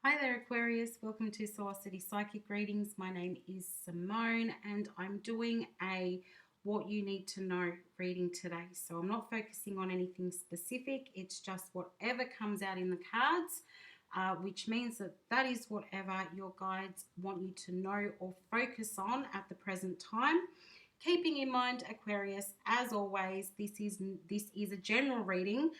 Hi there, Aquarius. Welcome to Soulocity Psychic Readings. My name is Simone and I'm doing a what you need to know reading today. So I'm not focusing on anything specific. It's just whatever comes out in the cards, which means that is whatever your guides want you to know or focus on at the present time. Keeping in mind, Aquarius, as always, this is a general reading.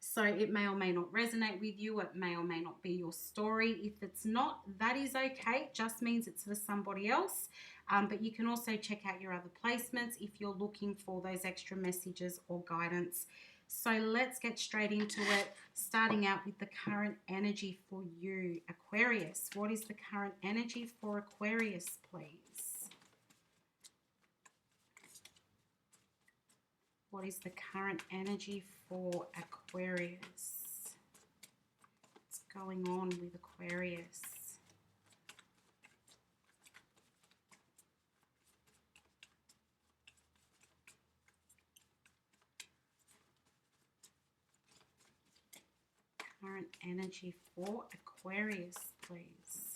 So it may or may not resonate with you. It may or may not be your story. If it's not, that is okay. It just means it's for somebody else. But you can also check out your other placements if you're looking for those extra messages or guidance. So let's get straight into it, starting out with the current energy for you, Aquarius. What is the current energy for Aquarius, please? What is the current energy for Aquarius? What's going on with Aquarius? Current energy for Aquarius, please.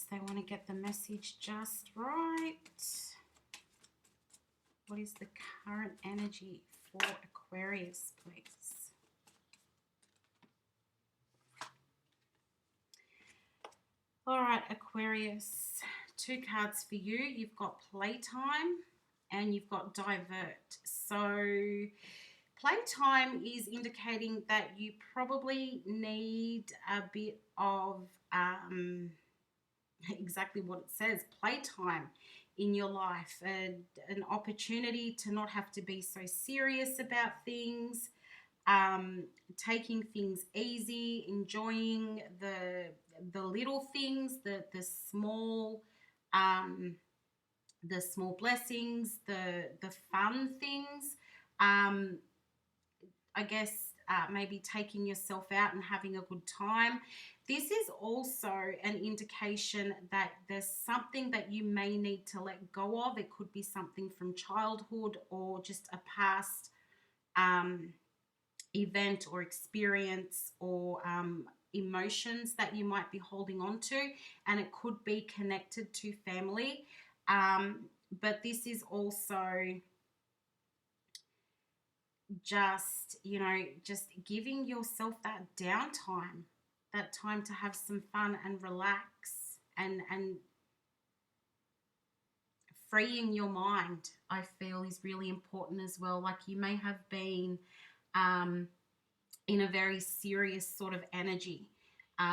They want to get the message just right. What is the current energy for Aquarius, please? All right, Aquarius, two cards for you. You've got playtime and you've got divert. So playtime is indicating that you probably need a bit of exactly what it says, playtime in your life, an opportunity to not have to be so serious about things, taking things easy, enjoying the little things, the small blessings, the fun things. I guess maybe taking yourself out and having a good time. This is also an indication that there's something that you may need to let go of. It could be something from childhood or just a past event or experience or emotions that you might be holding on to, and it could be connected to family. But this is also just giving yourself that downtime, that time to have some fun and relax and freeing your mind, I feel, is really important as well. Like, you may have been in a very serious sort of energy,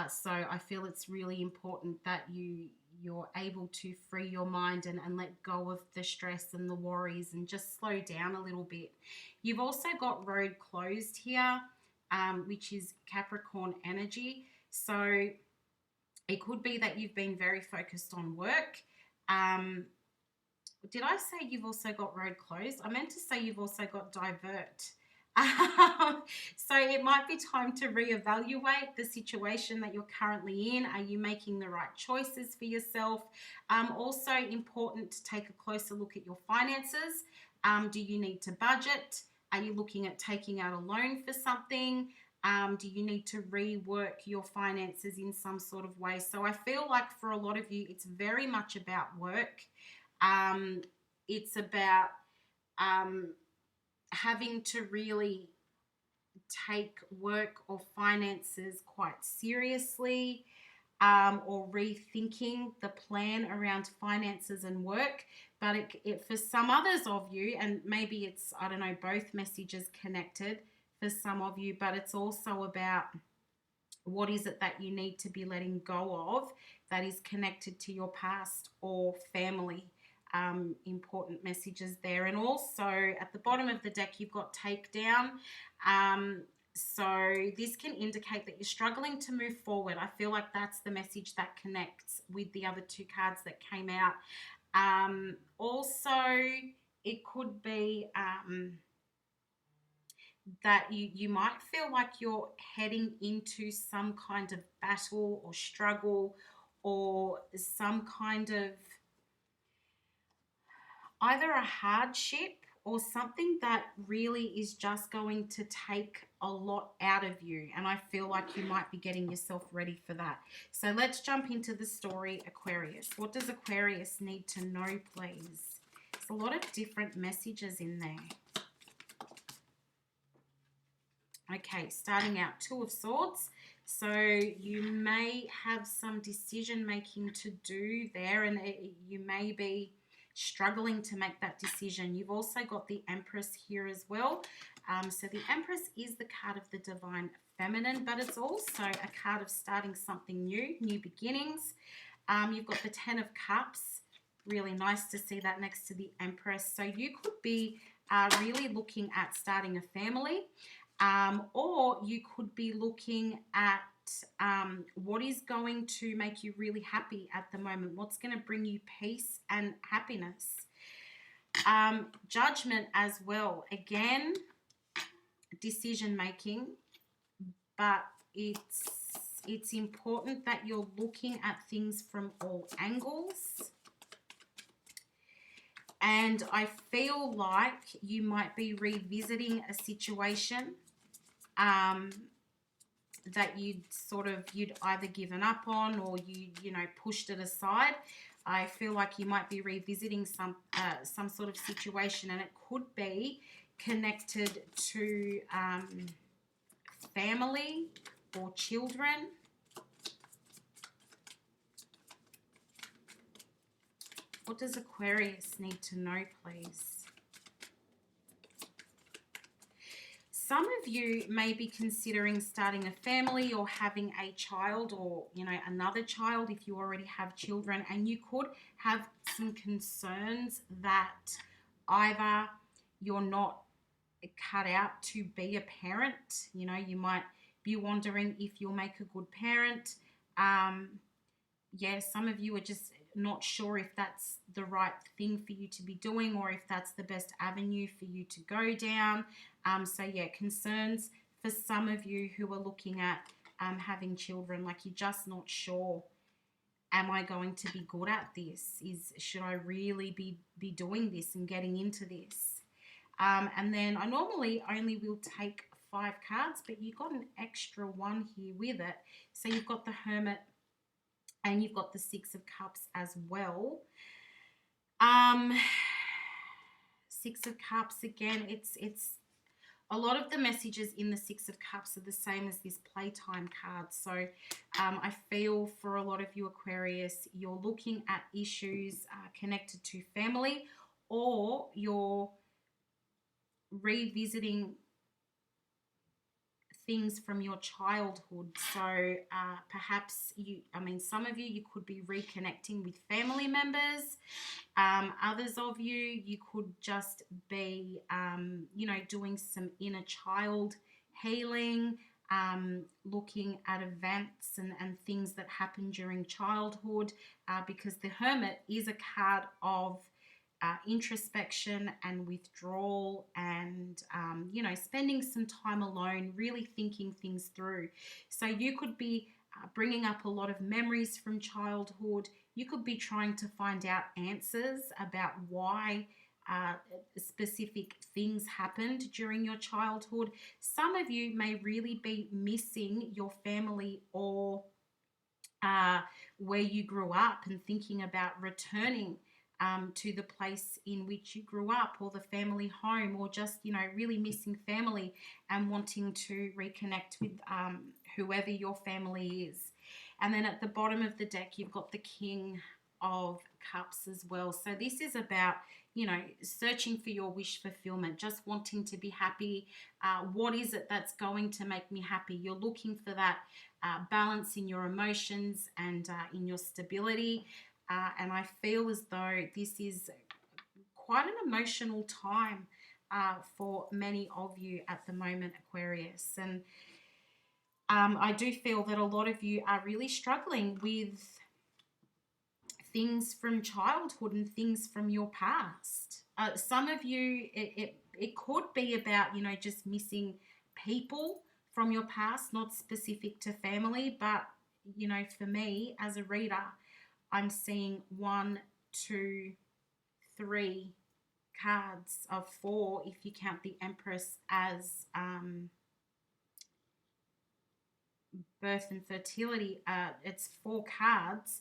so I feel it's really important that you're able to free your mind and let go of the stress and the worries and just slow down a little bit. You've also got road closed here, which is Capricorn energy. So it could be that you've been very focused on work. Did I say you've also got road closed? I meant to say you've also got divert. So it might be time to reevaluate the situation that you're currently in. Are you making the right choices for yourself? Also important to take a closer look at your finances. Do you need to budget? Are you looking at taking out a loan for something? Do you need to rework your finances in some sort of way? So I feel like for a lot of you, it's very much about work. It's about having to really take work or finances quite seriously, or rethinking the plan around finances and work. But it for some others of you, and maybe it's, I don't know, both messages connected for some of you, but it's also about what is it that you need to be letting go of that is connected to your past or family. Important messages there. And also at the bottom of the deck, you've got takedown. So this can indicate that you're struggling to move forward. I feel like that's the message that connects with the other two cards that came out. Also, it could be that you might feel like you're heading into some kind of battle or struggle, or some kind of either a hardship or something that really is just going to take a lot out of you. And I feel like you might be getting yourself ready for that. So let's jump into the story, Aquarius. What does Aquarius need to know, please? There's a lot of different messages in there. Okay, starting out, Two of Swords. So you may have some decision making to do there, and you may be struggling to make that decision. You've also got the Empress here as well. So the Empress is the card of the divine feminine, but it's also a card of starting something new, new beginnings. You've got the Ten of Cups. Really nice to see that next to the Empress. So you could be really looking at starting a family. Or you could be looking at what is going to make you really happy at the moment, what's going to bring you peace and happiness. Judgment as well. Again, decision making, but it's important that you're looking at things from all angles. And I feel like you might be revisiting a situation that you'd either given up on, or you know, pushed it aside. I feel like you might be revisiting some sort of situation, and it could be connected to family or children. What does Aquarius need to know, please? Some of you may be considering starting a family or having a child, or, you know, another child if you already have children, and you could have some concerns that either you're not cut out to be a parent. You know, you might be wondering if you'll make a good parent. Yeah, some of you are just not sure if that's the right thing for you to be doing, or if that's the best avenue for you to go down. So yeah, concerns for some of you who are looking at having children, like you're just not sure, am I going to be good at this? Should I really be doing this and getting into this? And then I normally only will take 5 cards, but you got an extra one here with it. So you've got the Hermit, and you've got the Six of Cups as well. Six of Cups, again, it's a lot of the messages in the Six of Cups are the same as this playtime card. So I feel for a lot of you Aquarius, you're looking at issues connected to family, or you're revisiting things from your childhood. So perhaps some of you could be reconnecting with family members. Others of you could just be, doing some inner child healing, looking at events and things that happen during childhood, because the Hermit is a card of introspection and withdrawal, and spending some time alone, really thinking things through. So you could be bringing up a lot of memories from childhood. You could be trying to find out answers about why specific things happened during your childhood. Some of you may really be missing your family, or where you grew up, and thinking about returning to the place in which you grew up, or the family home, or just, really missing family and wanting to reconnect with whoever your family is. And then at the bottom of the deck, you've got the King of Cups as well. So this is about, searching for your wish fulfillment, just wanting to be happy. What is it that's going to make me happy? You're looking for that balance in your emotions and in your stability. And I feel as though this is quite an emotional time for many of you at the moment, Aquarius. And I do feel that a lot of you are really struggling with things from childhood and things from your past. Some of you, it could be about, you know, just missing people from your past, not specific to family, but, you know, for me as a reader, I'm seeing 1, 2, 3 cards of 4 if you count the Empress as birth and fertility. It's 4 cards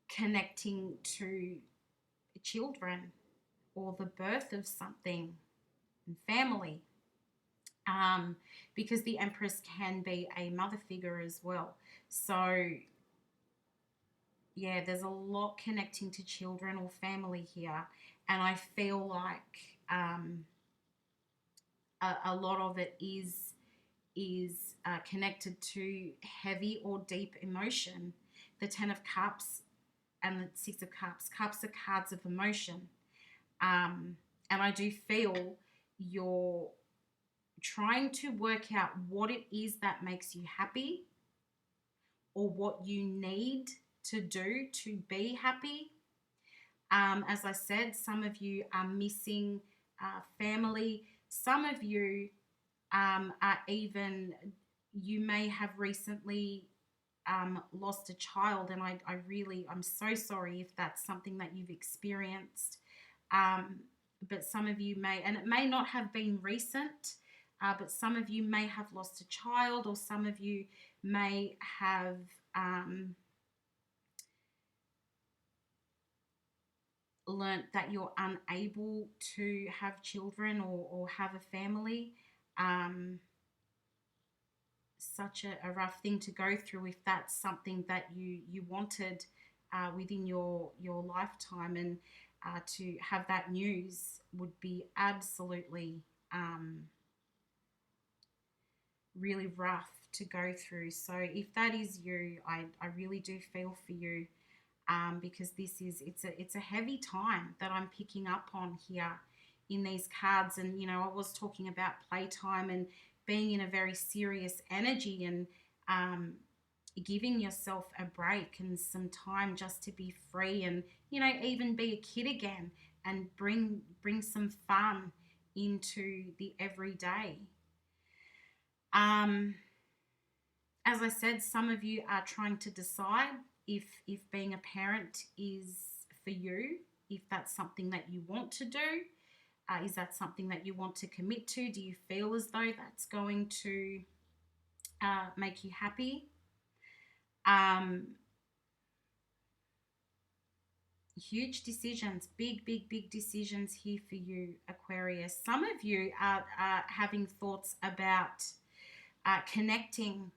connecting to children or the birth of something and family. Because the Empress can be a mother figure as well. So, yeah, there's a lot connecting to children or family here. And I feel like a lot of it is connected to heavy or deep emotion. The 10 of Cups and the 6 of Cups. Cups are cards of emotion. And I do feel you're trying to work out what it is that makes you happy or what you need to do to be happy. As I said, some of you are missing family. Some of you are even, you may have recently lost a child, and I'm so sorry if that's something that you've experienced. But some of you may, and it may not have been recent, but some of you may have lost a child, or some of you may have learnt that you're unable to have children or have a family. Such a rough thing to go through if that's something that you wanted within your lifetime, and to have that news would be absolutely really rough to go through. So if that is you, I really do feel for you, because it's a heavy time that I'm picking up on here in these cards. And you know, I was talking about playtime and being in a very serious energy, and giving yourself a break and some time just to be free, and you know, even be a kid again, and bring some fun into the everyday. As I said, some of you are trying to decide if being a parent is for you, if that's something that you want to do. Is that something that you want to commit to? Do you feel as though that's going to make you happy? Huge decisions, big decisions here for you, Aquarius. Some of you are having thoughts about connecting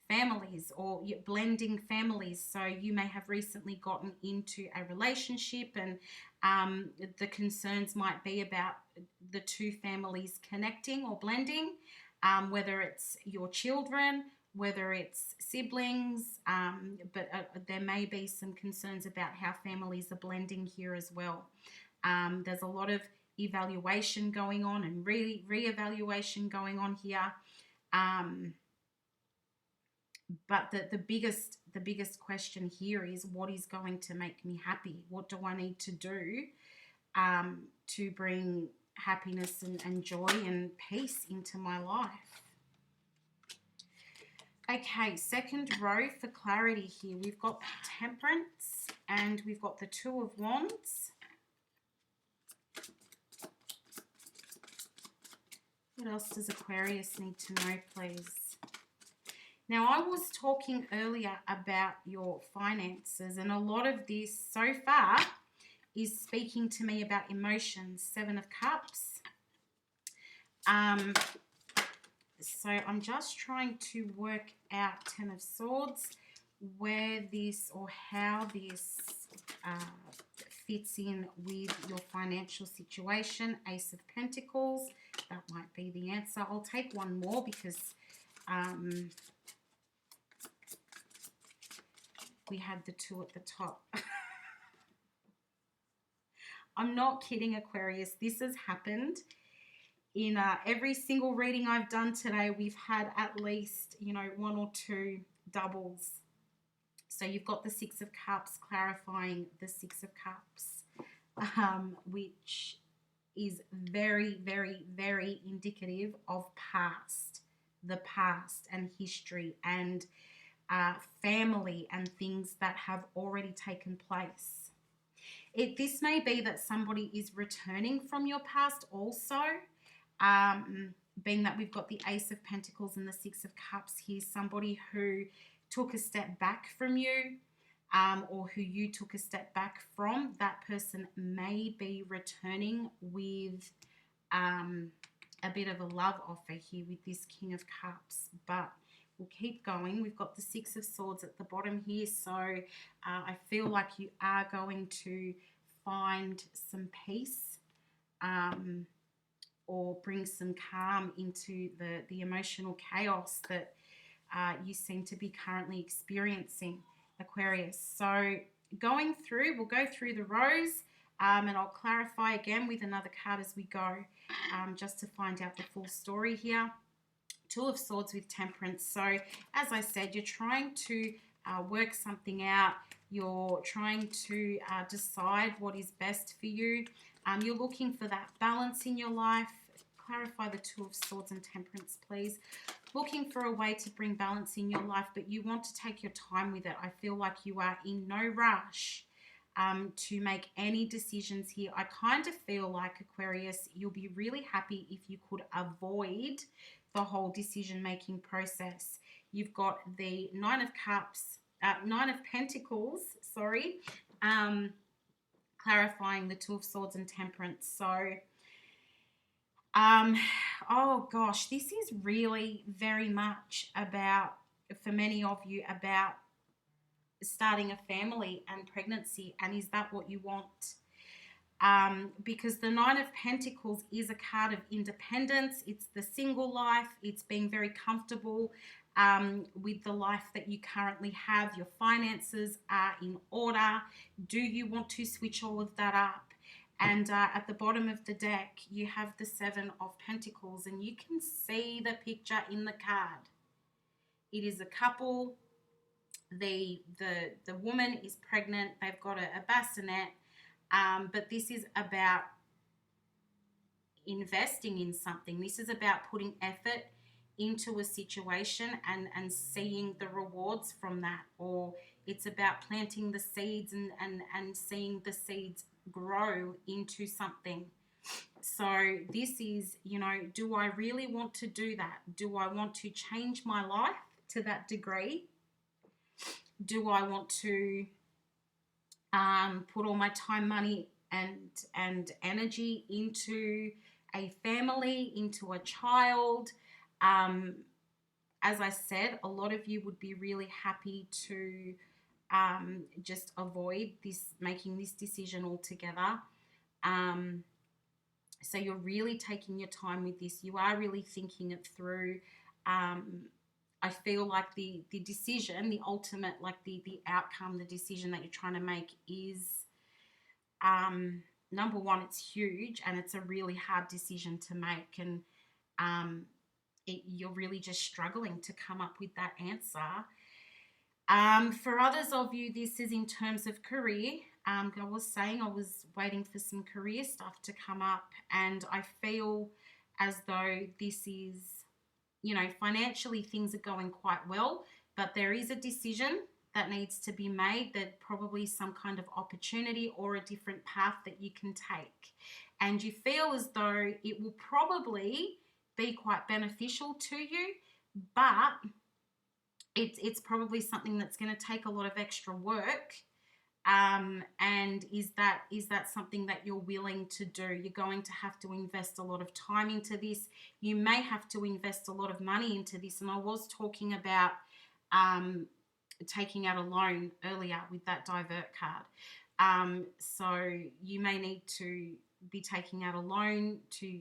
families or blending families. So you may have recently gotten into a relationship, and the concerns might be about the two families connecting or blending, whether it's your children, whether it's siblings, but there may be some concerns about how families are blending here as well. There's a lot of evaluation going on and re-evaluation going on here. But the biggest question here is, what is going to make me happy? What do I need to do to bring happiness and joy and peace into my life? Okay, second row for clarity here. We've got Temperance and we've got the Two of Wands. What else does Aquarius need to know, please? Now, I was talking earlier about your finances, and a lot of this so far is speaking to me about emotions. 7 of Cups. So I'm just trying to work out 10 of Swords, where this or how this fits in with your financial situation. Ace of Pentacles, that might be the answer. I'll take one more because we had the 2 at the top. I'm not kidding, Aquarius. This has happened in every single reading I've done today. We've had at least, you know, 1 or 2 doubles. So you've got the 6 of Cups clarifying the 6 of Cups, which is very, very, very indicative of the past and history and family and things that have already taken place. This may be that somebody is returning from your past also, being that we've got the Ace of Pentacles and the Six of Cups here, somebody who took a step back from you, or who you took a step back from. That person may be returning with a bit of a love offer here with this King of Cups, but we'll keep going. We've got the Six of Swords at the bottom here, so I feel like you are going to find some peace, or bring some calm into the emotional chaos that you seem to be currently experiencing, Aquarius. So we'll go through the rows, and I'll clarify again with another card as we go, just to find out the full story here. Two of Swords with Temperance. So as I said, you're trying to work something out. You're trying to decide what is best for you. You're looking for that balance in your life. Clarify the Two of Swords and Temperance, please. Looking for a way to bring balance in your life, but you want to take your time with it. I feel like you are in no rush to make any decisions here. I kind of feel like, Aquarius, you'll be really happy if you could avoid the whole decision-making process. You've got the Nine of Pentacles, sorry, clarifying the Two of Swords and Temperance. So, oh gosh, this is really very much about, for many of you, about starting a family and pregnancy. And is that what you want? Because the Nine of Pentacles is a card of independence. It's the single life. It's being very comfortable with the life that you currently have. Your finances are in order. Do you want to switch all of that up? And at the bottom of the deck, you have the Seven of Pentacles, and you can see the picture in the card. It is a couple. The woman is pregnant. They've got a bassinet. But this is about investing in something. This is about putting effort into a situation and seeing the rewards from that. Or it's about planting the seeds and seeing the seeds grow into something. So this is, you know, do I really want to do that? Do I want to change my life to that degree? Do I want to put all my time, money, and energy into a family, into a child? As I said, a lot of you would be really happy to just avoid making this decision altogether. So you're really taking your time with this. You are really thinking it through. I feel like the decision, the ultimate, like the outcome, the decision that you're trying to make is, number one, it's huge and it's a really hard decision to make. And you're really just struggling to come up with that answer. For others of you, this is in terms of career. I was saying I was waiting for some career stuff to come up, and I feel as though this is, you know, financially things are going quite well, but there is a decision that needs to be made, that probably some kind of opportunity or a different path that you can take. And you feel as though it will probably be quite beneficial to you, but it's probably something that's going to take a lot of extra work. And is that something that you're willing to do? You're going to have to invest a lot of time into this. You may have to invest a lot of money into this. And I was talking about taking out a loan earlier with that divert card. So you may need to be taking out a loan to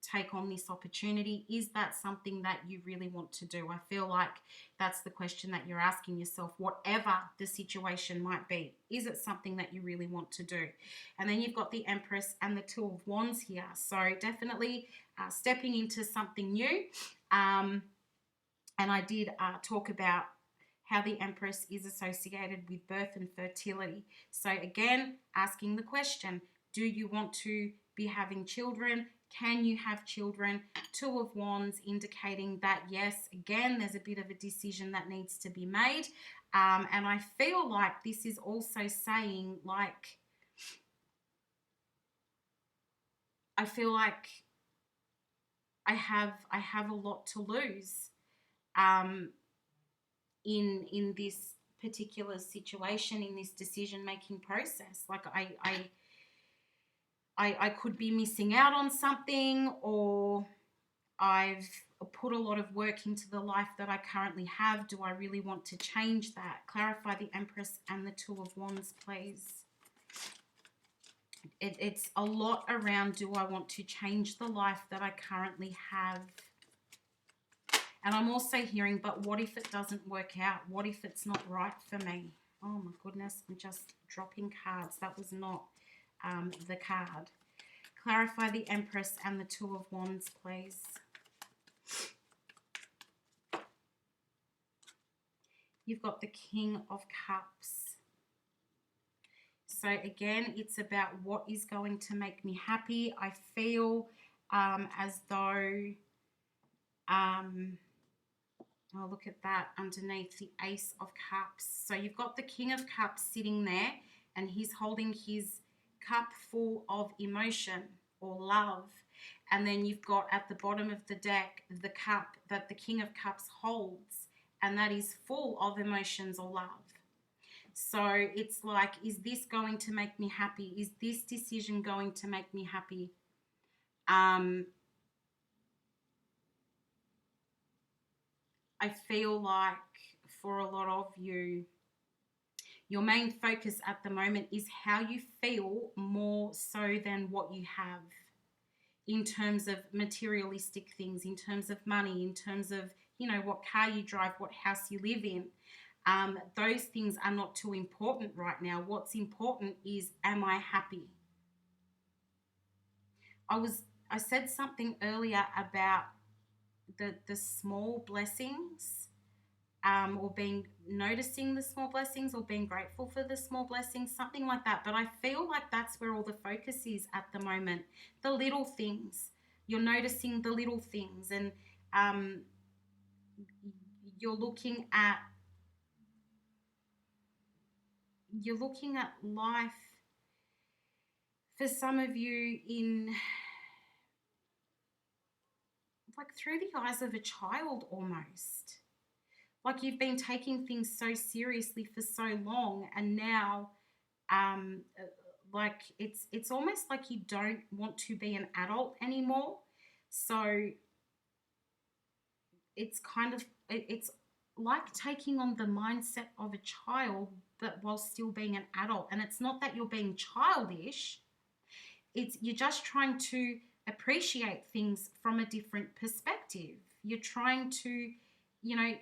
take on this opportunity. Is that something that you really want to do? I feel like that's the question that you're asking yourself, whatever the situation might be. Is it something that you really want to do? And then you've got the Empress and the Two of Wands here. So definitely stepping into something new. And I did talk about how the Empress is associated with birth and fertility. So again, asking the question, Do you want to be having children? Can you have children? Two of Wands indicating that, yes, again, there's a bit of a decision that needs to be made. And I feel like this is also saying, like, I feel like I have a lot to lose in this particular situation, in this decision making process. Like I could be missing out on something, or I've put a lot of work into the life that I currently have. Do I really want to change that? Clarify the Empress and the Two of Wands, please. It's a lot around, do I want to change the life that I currently have? And I'm also hearing, but what if it doesn't work out? What if it's not right for me? Oh my goodness, I'm just dropping cards. That was not the card. Clarify the Empress and the Two of Wands, please. You've got the King of Cups. So again, it's about what is going to make me happy. I feel as though, oh, look at that underneath the Ace of Cups. So you've got the King of Cups sitting there, and he's holding his cup full of emotion or love. And then you've got at the bottom of the deck the cup that the King of Cups holds, and that is full of emotions or love. So it's like, is this going to make me happy? Is this decision going to make me happy? I feel like for a lot of you, your main focus at the moment is how you feel more so than what you have, in terms of materialistic things, in terms of money, in terms of, you know, what car you drive, what house you live in. Those things are not too important right now. What's important is, am I happy? I said something earlier about the small blessings, or noticing the small blessings, or being grateful for the small blessings, something like that. But I feel like that's where all the focus is at the moment. The little things. You're noticing the little things, and you're looking at life, for some of you, in like through the eyes of a child almost. Like you've been taking things so seriously for so long, and now like it's almost like you don't want to be an adult anymore. So it's kind of, it's like taking on the mindset of a child, but while still being an adult. And it's not that you're being childish, it's you're just trying to appreciate things from a different perspective. You're trying to, you know,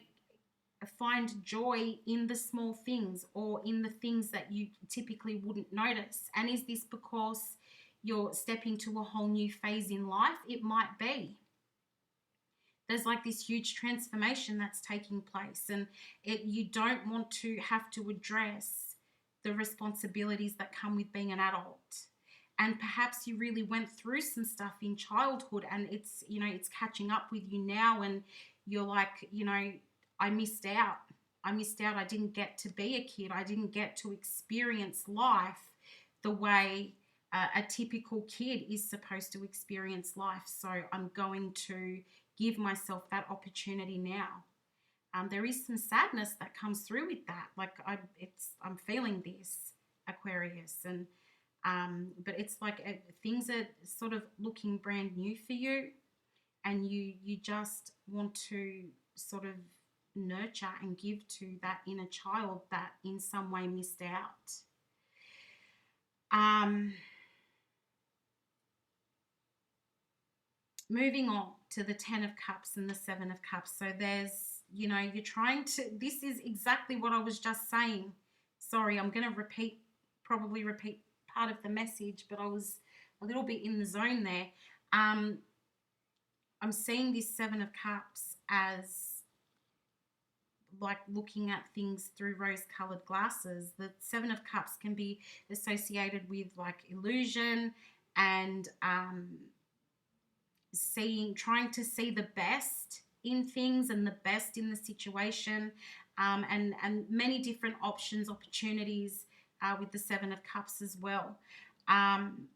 find joy in the small things, or in the things that you typically wouldn't notice. And is this because you're stepping to a whole new phase in life? It might be. There's like this huge transformation that's taking place, and you don't want to have to address the responsibilities that come with being an adult. And perhaps you really went through some stuff in childhood, and it's, you know, it's catching up with you now, and you're like, you know, I missed out. I didn't get to be a kid. I didn't get to experience life the way a typical kid is supposed to experience life. So I'm going to give myself that opportunity now. There is some sadness that comes through with that. Like I'm feeling this, Aquarius, and but it's like things are sort of looking brand new for you, and you just want to sort of nurture and give to that inner child that in some way missed out. Moving on to the 10 of Cups and the 7 of Cups. So there's, you know, you're trying to, this is exactly what I was just saying. Sorry, I'm going to probably repeat part of the message, but I was a little bit in the zone there. I'm seeing this 7 of Cups as like looking at things through rose-colored glasses. The Seven of Cups can be associated with like illusion and trying to see the best in things and the best in the situation, and many different options, opportunities with the Seven of Cups as well. And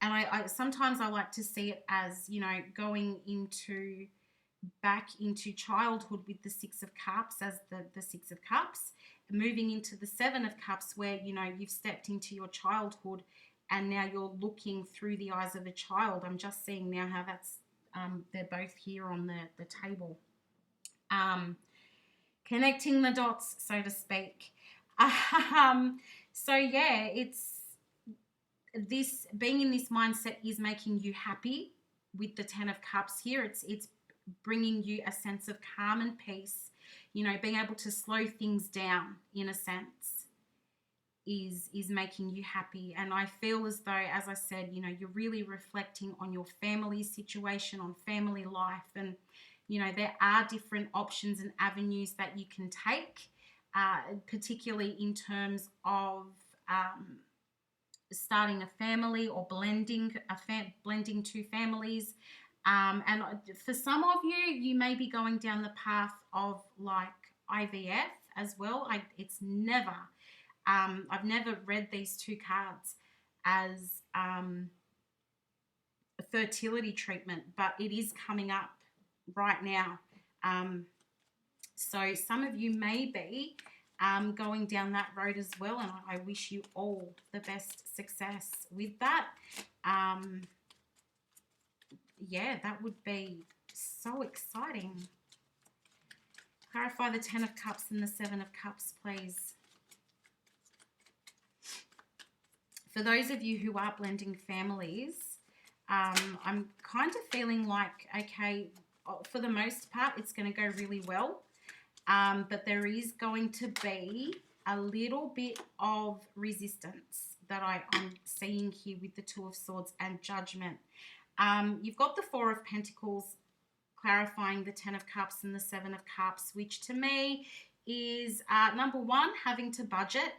I sometimes I like to see it as, you know, going into back into childhood with the Six of Cups as the Six of Cups, moving into the Seven of Cups where, you know, you've stepped into your childhood and now you're looking through the eyes of a child. I'm just seeing now how that's, they're both here on the table. Connecting the dots, so to speak. So yeah, it's this being in this mindset is making you happy with the Ten of Cups here. It's bringing you a sense of calm and peace. You know, being able to slow things down in a sense is making you happy. And I feel as though, as I said, you know, you're really reflecting on your family situation, on family life, and you know, there are different options and avenues that you can take, particularly in terms of starting a family or blending two families. And for some of you, you may be going down the path of like IVF as well. I've never read these two cards as a fertility treatment, but it is coming up right now. So some of you may be going down that road as well, and I wish you all the best success with that. Yeah, that would be so exciting. Clarify the Ten of Cups and the Seven of Cups, please. For those of you who are blending families, I'm kind of feeling like, okay, for the most part, it's going to go really well. But there is going to be a little bit of resistance that I'm seeing here with the Two of Swords and Judgment. You've got the Four of Pentacles clarifying the Ten of Cups and the Seven of Cups, which to me is number one, having to budget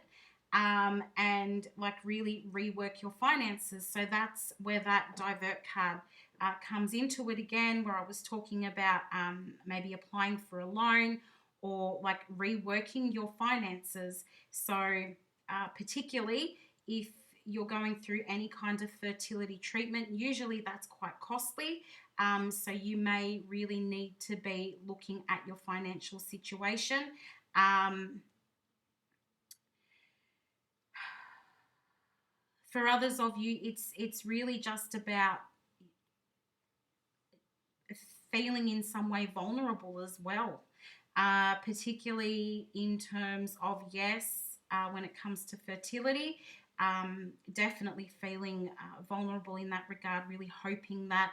and like really rework your finances. So that's where that divert card comes into it again, where I was talking about maybe applying for a loan or like reworking your finances. So particularly if you're going through any kind of fertility treatment, usually that's quite costly. So you may really need to be looking at your financial situation. For others of you, it's really just about feeling in some way vulnerable as well, particularly in terms of, yes, when it comes to fertility, definitely feeling vulnerable in that regard, really hoping that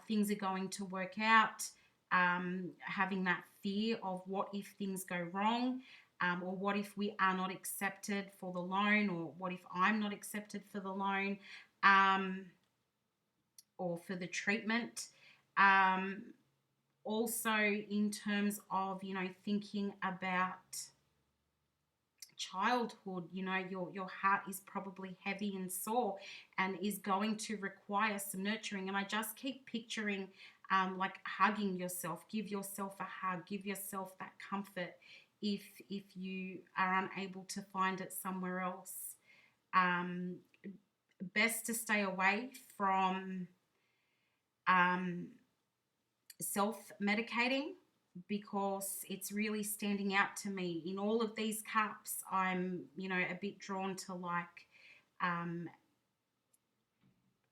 things are going to work out, having that fear of what if things go wrong, or what if we are not accepted for the loan, or what if I'm not accepted for the loan, or for the treatment. Also in terms of, you know, thinking about childhood, you know, your heart is probably heavy and sore and is going to require some nurturing. And I just keep picturing like hugging yourself. Give yourself a hug, give yourself that comfort if you are unable to find it somewhere else. Best to stay away from self-medicating, because it's really standing out to me in all of these cups. I'm, you know, a bit drawn to like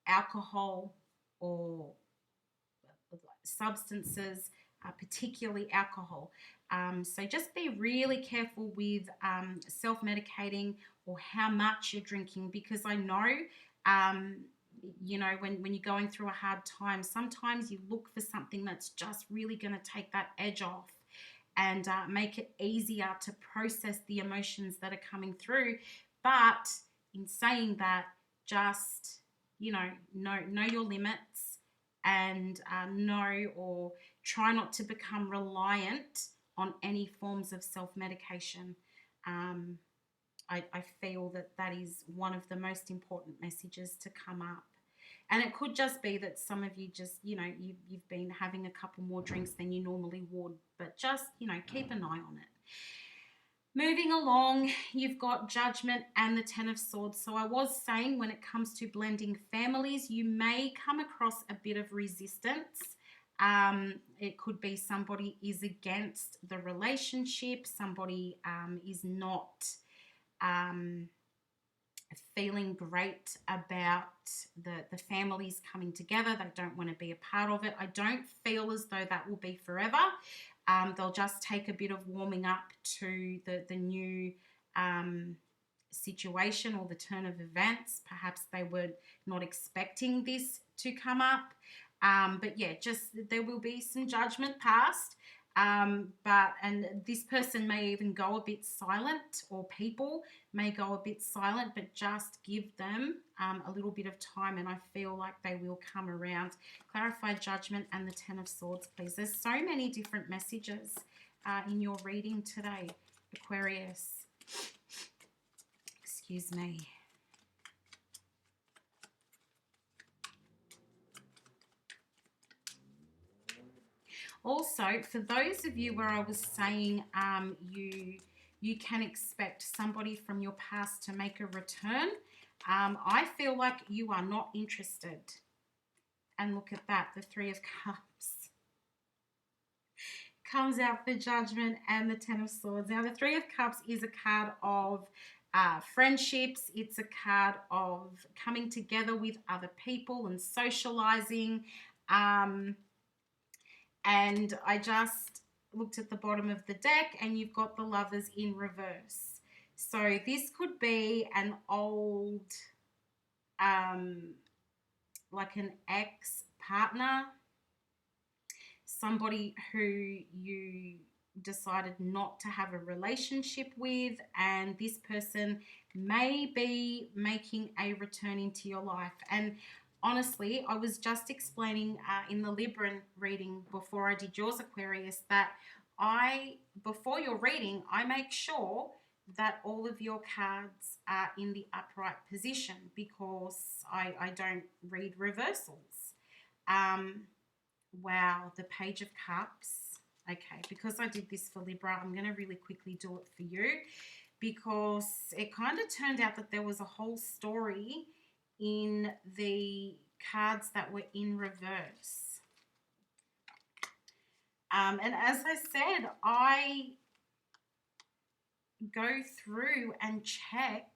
alcohol or substances, particularly alcohol. So just be really careful with self-medicating or how much you're drinking, because I know you know, when you're going through a hard time, sometimes you look for something that's just really going to take that edge off and make it easier to process the emotions that are coming through. But in saying that, just, you know your limits, and know or try not to become reliant on any forms of self-medication. I feel that that is one of the most important messages to come up. And it could just be that some of you just, you've been having a couple more drinks than you normally would, but just, keep an eye on it. Moving along, you've got Judgment and the Ten of Swords. So I was saying when it comes to blending families, you may come across a bit of resistance. It could be somebody is against the relationship, somebody is not feeling great about the families coming together. They don't want to be a part of it. I don't feel as though that will be forever. They'll just take a bit of warming up to the new situation or the turn of events. Perhaps they were not expecting this to come up. But yeah, just there will be some judgment passed. And this person may even go a bit silent, or people may go a bit silent, but just give them a little bit of time, and I feel like they will come around. Clarify Judgment and the Ten of Swords, please. There's so many different messages in your reading today, Aquarius. Excuse me. Also, for those of you where I was saying you can expect somebody from your past to make a return, I feel like you are not interested. And look at that, the Three of Cups. Comes out the Judgment and the Ten of Swords. Now, the Three of Cups is a card of friendships. It's a card of coming together with other people and socializing. And I just looked at the bottom of the deck and you've got the Lovers in reverse. So this could be an old, like an ex-partner, somebody who you decided not to have a relationship with, and this person may be making a return into your life. And honestly, I was just explaining in the Libran reading before I did yours, Aquarius, that before your reading, I make sure that all of your cards are in the upright position because I don't read reversals. Wow, the Page of Cups. Okay, because I did this for Libra, I'm going to really quickly do it for you because it kind of turned out that there was a whole story in the cards that were in reverse. And as I said, I go through and check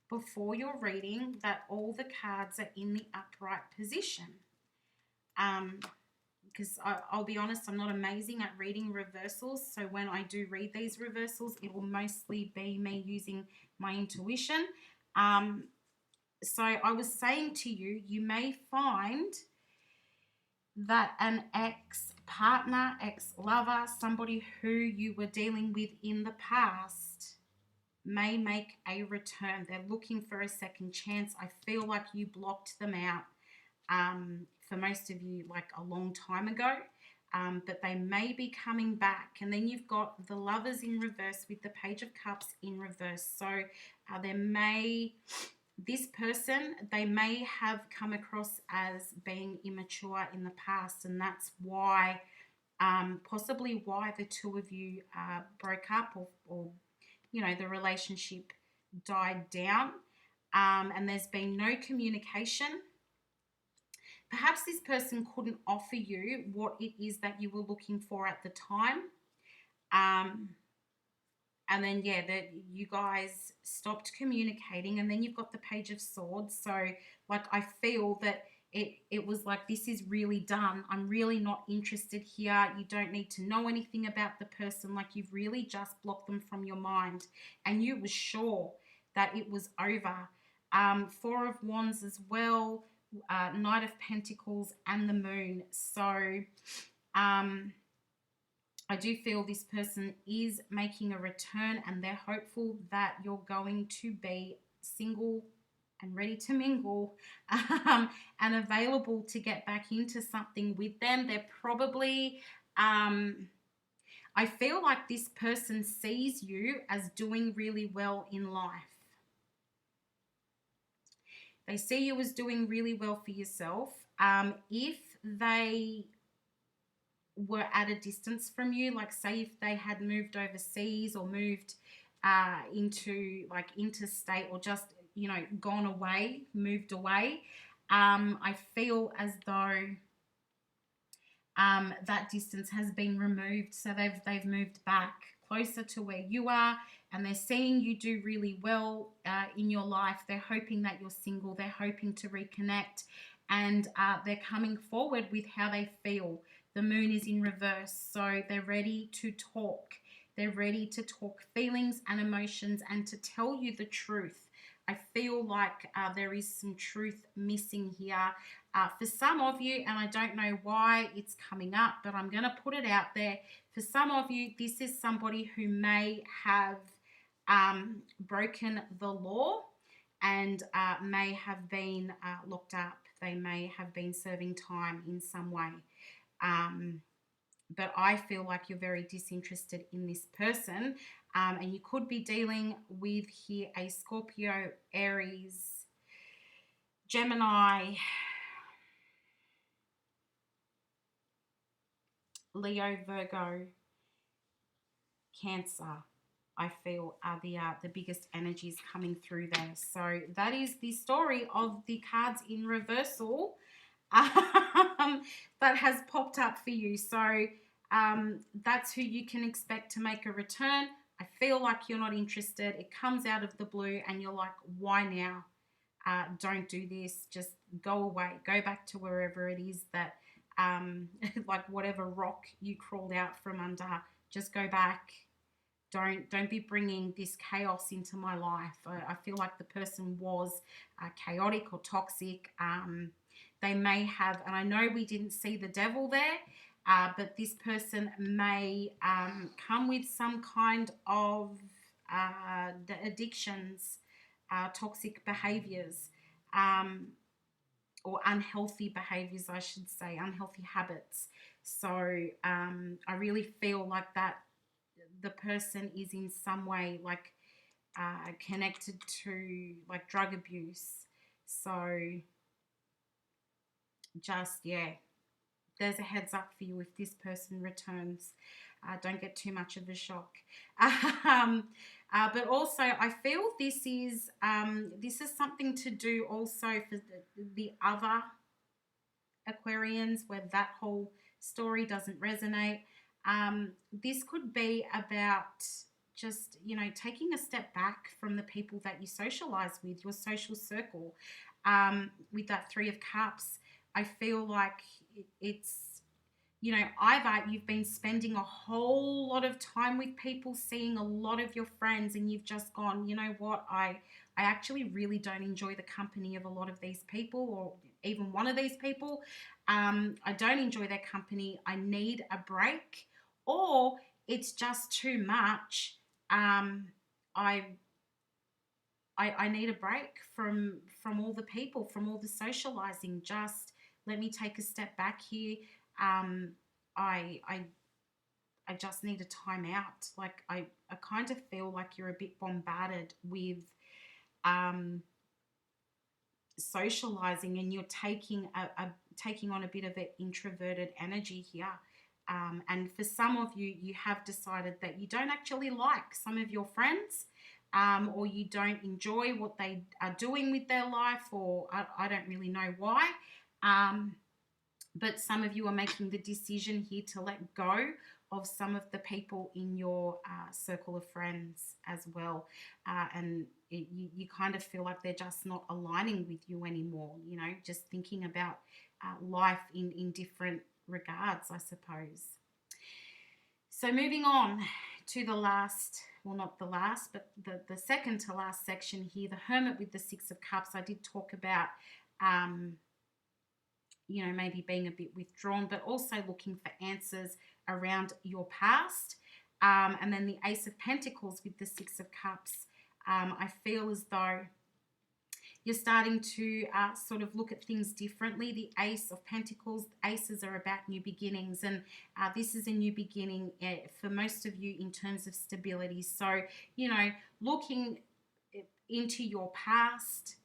before your reading that all the cards are in the upright position. Because I'll be honest, I'm not amazing at reading reversals. So when I do read these reversals, it will mostly be me using my intuition. So I was saying to you, you may find that an ex-partner, ex-lover, somebody who you were dealing with in the past may make a return. They're looking for a second chance. I feel like you blocked them out for most of you like a long time ago, but they may be coming back. And then you've got the Lovers in reverse with the Page of Cups in reverse. So this person, they may have come across as being immature in the past, and that's why, possibly why the two of you broke up or the relationship died down, and there's been no communication. Perhaps this person couldn't offer you what it is that you were looking for at the time. And then, yeah, that you guys stopped communicating, and then you've got the Page of Swords. So, like, I feel that it was like, this is really done. I'm really not interested here. You don't need to know anything about the person. Like, you've really just blocked them from your mind, and you were sure that it was over. Four of Wands as well, Knight of Pentacles and the Moon. So, I do feel this person is making a return, and they're hopeful that you're going to be single and ready to mingle and available to get back into something with them. They're probably, I I feel like this person sees you as doing really well in life. They see you as doing really well for yourself. If they were at a distance from you, like say if they had moved overseas or moved into like interstate, or just, you know, gone away, moved away, I feel as though that distance has been removed. So they've moved back closer to where you are, and they're seeing you do really well in your life. They're hoping that you're single. They're hoping to reconnect, and they're coming forward with how they feel. The moon is in reverse, so they're ready to talk. They're ready to talk feelings and emotions and to tell you the truth. I feel like there is some truth missing here. For some of you, and I don't know why it's coming up, but I'm going to put it out there. For some of you, this is somebody who may have broken the law and may have been locked up. They may have been serving time in some way. But I feel like you're very disinterested in this person, and you could be dealing with here a Scorpio, Aries, Gemini, Leo, Virgo, Cancer. I feel are the biggest energies coming through there. So that is the story of the cards in reversal that has popped up for you. So that's who you can expect to make a return. I feel like you're not interested. It comes out of the blue and you're like, why now? Don't do this. Just go away. Go back to wherever it is that, like whatever rock you crawled out from under. Just go back. Don't be bringing this chaos into my life. I feel like the person was chaotic or toxic. They may have, and I know we didn't see the devil there, but this person may come with some kind of the addictions, toxic behaviors, or unhealthy behaviors, I should say, unhealthy habits. So I really feel like that the person is in some way like connected to like drug abuse. So just, yeah, there's a heads up for you if this person returns. Don't get too much of a shock. But also, I feel this is something to do also for the other Aquarians where that whole story doesn't resonate. This could be about just, you know, taking a step back from the people that you socialize with, your social circle. With that Three of Cups, I feel like it's, you know, either you've been spending a whole lot of time with people, seeing a lot of your friends, and you've just gone, you know what, I actually really don't enjoy the company of a lot of these people, or even one of these people. I don't enjoy their company. I need a break, or it's just too much. I need a break from all the people, from all the socializing. Just let me take a step back here. I just need a time out. Like I kind of feel like you're a bit bombarded with socializing, and you're taking taking on a bit of an introverted energy here. And for some of you, you have decided that you don't actually like some of your friends, or you don't enjoy what they are doing with their life, or I don't really know why. But some of you are making the decision here to let go of some of the people in your circle of friends as well. And you kind of feel like they're just not aligning with you anymore, you know, just thinking about life in different regards, I suppose. So moving on to the last, well, not the last, but the second to last section here, the Hermit with the Six of Cups. I did talk about, you know, maybe being a bit withdrawn, but also looking for answers around your past. And then the Ace of Pentacles with the Six of Cups. I feel as though You're starting to sort of look at things differently. The Ace of Pentacles, aces are about new beginnings, and this is a new beginning for most of you in terms of stability. So, you know, looking into your past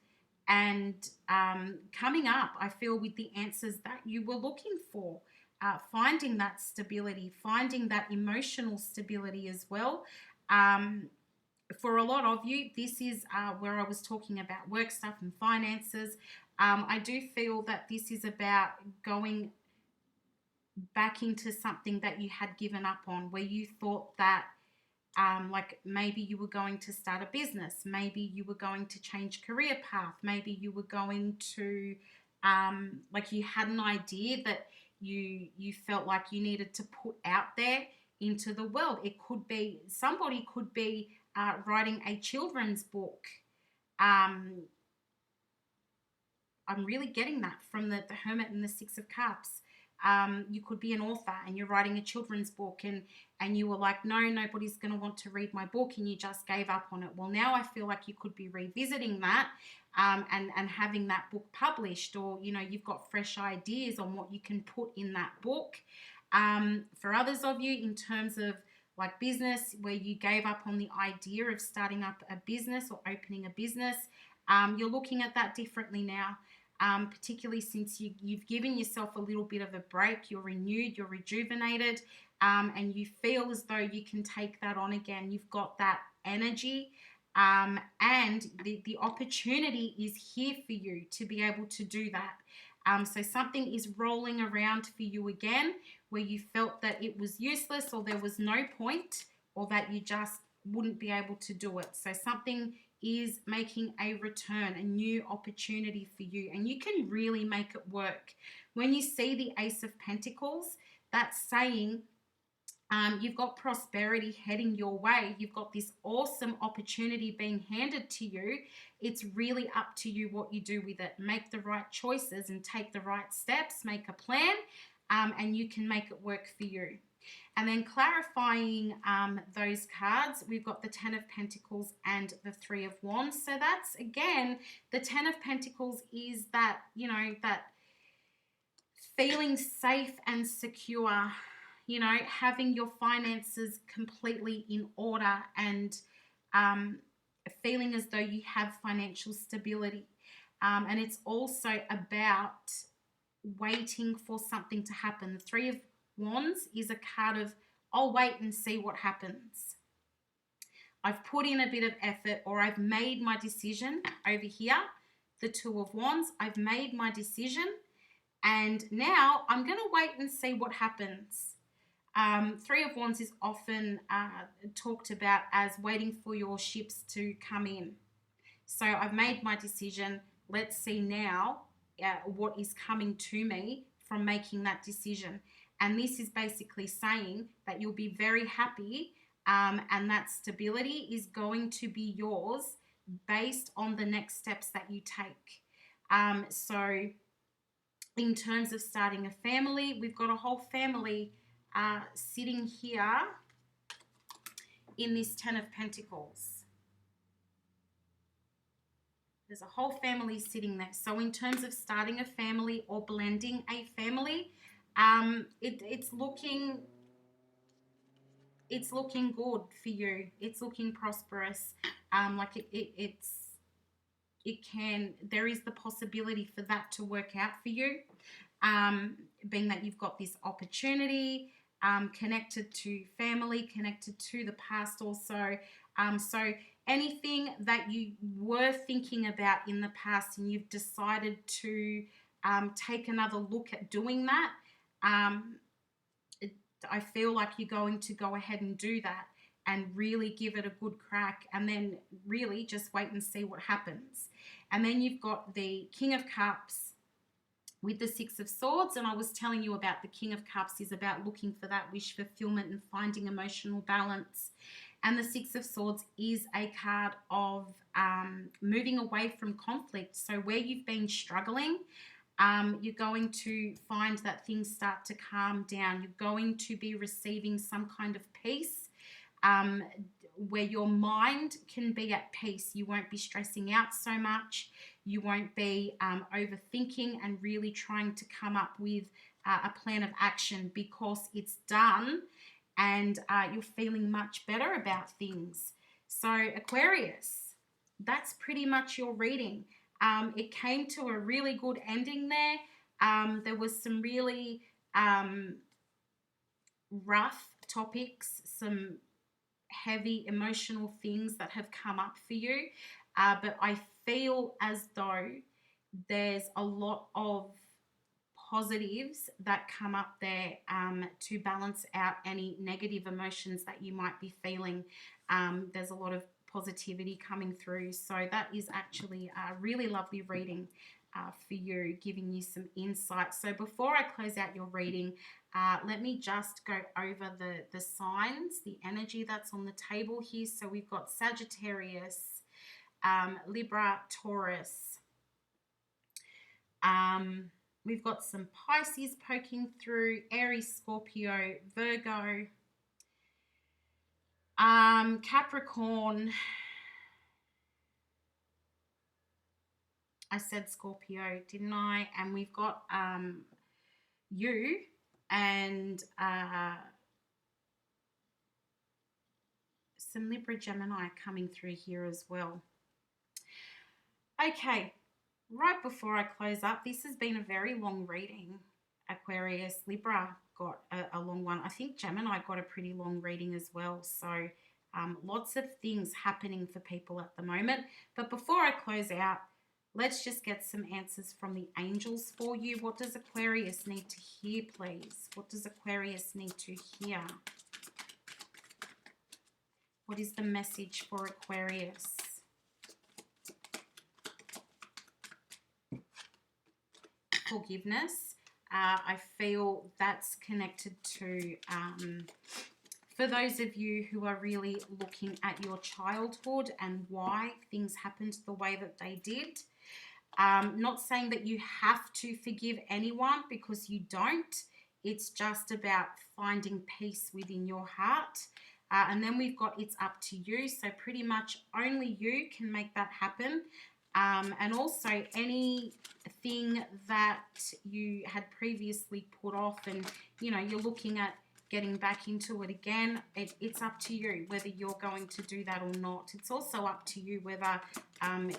and coming up, I feel, with the answers that you were looking for. Finding that stability, finding that emotional stability as well. For a lot of you, this is where I was talking about work stuff and finances. I do feel that this is about going back into something that you had given up on, where you thought that like maybe you were going to start a business, maybe you were going to change career path, maybe you were going to like you had an idea that you felt like you needed to put out there into the world. It could be, somebody could be writing a children's book. I'm really getting that from the Hermit and the Six of Cups. You could be an author and you're writing a children's book, and you were like, no, nobody's going to want to read my book, and you just gave up on it. Well, now I feel like you could be revisiting that and having that book published, or, you know, you've got fresh ideas on what you can put in that book. For others of you, in terms of like business, where you gave up on the idea of starting up a business or opening a business, you're looking at that differently now. Particularly since you've given yourself a little bit of a break, you're renewed, you're rejuvenated, and you feel as though you can take that on again. You've got that energy, and the opportunity is here for you to be able to do that. So something is rolling around for you again, where you felt that it was useless, or there was no point, or that you just wouldn't be able to do it. So something is making a return, a new opportunity for you, and you can really make it work. When you see the Ace of Pentacles, that's saying you've got prosperity heading your way. You've got this awesome opportunity being handed to you. It's really up to you what you do with it. Make the right choices and take the right steps, make a plan, and you can make it work for you. And then clarifying those cards, we've got the Ten of Pentacles and the Three of Wands. So that's, again, the Ten of Pentacles is that, you know, that feeling safe and secure, you know, having your finances completely in order, and feeling as though you have financial stability. And it's also about waiting for something to happen. The Three of Wands is a card of, I'll wait and see what happens. I've put in a bit of effort, or I've made my decision over here. The Two of Wands, I've made my decision, and now I'm going to wait and see what happens. Three of Wands is often talked about as waiting for your ships to come in. So I've made my decision. Let's see now what is coming to me from making that decision. And this is basically saying that you'll be very happy, and that stability is going to be yours based on the next steps that you take. So in terms of starting a family, we've got a whole family sitting here in this Ten of Pentacles. There's a whole family sitting there. So in terms of starting a family or blending a family, it's looking good for you. It's looking prosperous. Like there is the possibility for that to work out for you. Being that you've got this opportunity, connected to family, connected to the past also. So anything that you were thinking about in the past and you've decided to take another look at doing that, I feel like you're going to go ahead and do that and really give it a good crack, and then really just wait and see what happens. And then you've got the King of Cups with the Six of Swords, and I was telling you about the King of Cups is about looking for that wish fulfillment and finding emotional balance. And the Six of Swords is a card of moving away from conflict. So where you've been struggling, you're going to find that things start to calm down. You're going to be receiving some kind of peace. where your mind can be at peace. You won't be stressing out so much. You won't be overthinking and really trying to come up with a plan of action, because it's done and you're feeling much better about things. So Aquarius, that's pretty much your reading. It came to a really good ending there. There was some really rough topics, some heavy emotional things that have come up for you, but I feel as though there's a lot of positives that come up there to balance out any negative emotions that you might be feeling. There's a lot of positivity coming through, so that is actually a really lovely reading for you, giving you some insight. So before I close out your reading, let me just go over the signs, the energy that's on the table here. So we've got Sagittarius, Libra, Taurus. We've got some Pisces poking through, Aries, Scorpio, Virgo, Capricorn. I said Scorpio, didn't I? And we've got you and some Libra, Gemini coming through here as well. Okay, right before I close up, this has been a very long reading. Aquarius, Libra got a long one. I think Gemini got a pretty long reading as well. So lots of things happening for people at the moment. But before I close out, let's just get some answers from the angels for you. What does Aquarius need to hear, please? What does Aquarius need to hear? What is the message for Aquarius? Forgiveness. I feel that's connected to, for those of you who are really looking at your childhood and why things happened the way that they did. Not saying that you have to forgive anyone, because you don't. It's just about finding peace within your heart. And then we've got it's up to you. So pretty much only you can make that happen. And also anything that you had previously put off and, you know, you're looking at getting back into it again, it's up to you whether you're going to do that or not. It's also up to you whether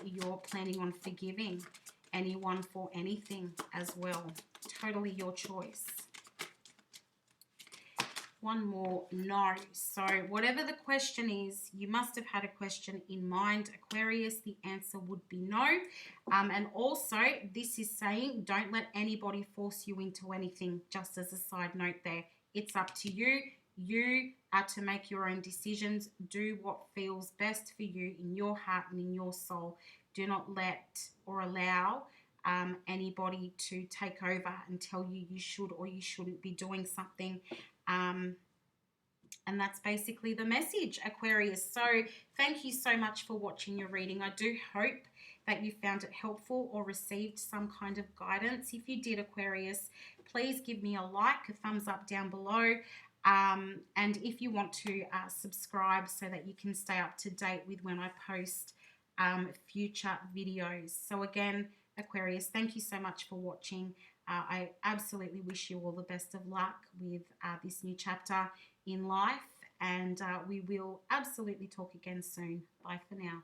you're planning on forgiving anyone for anything as well. Totally your choice. One more, no. So whatever the question is, you must have had a question in mind, Aquarius. The answer would be no. And also, this is saying don't let anybody force you into anything, just as a side note there. It's up to you. You are to make your own decisions. Do what feels best for you in your heart and in your soul. Do not let or allow anybody to take over and tell you you should or you shouldn't be doing something. And that's basically the message, Aquarius. So thank you so much for watching your reading. I do hope that you found it helpful or received some kind of guidance. If you did, Aquarius, please give me a like, a thumbs up down below. And if you want to subscribe so that you can stay up to date with when I post future videos. So again, Aquarius, thank you so much for watching. I absolutely wish you all the best of luck with this new chapter in life, and we will absolutely talk again soon. Bye for now.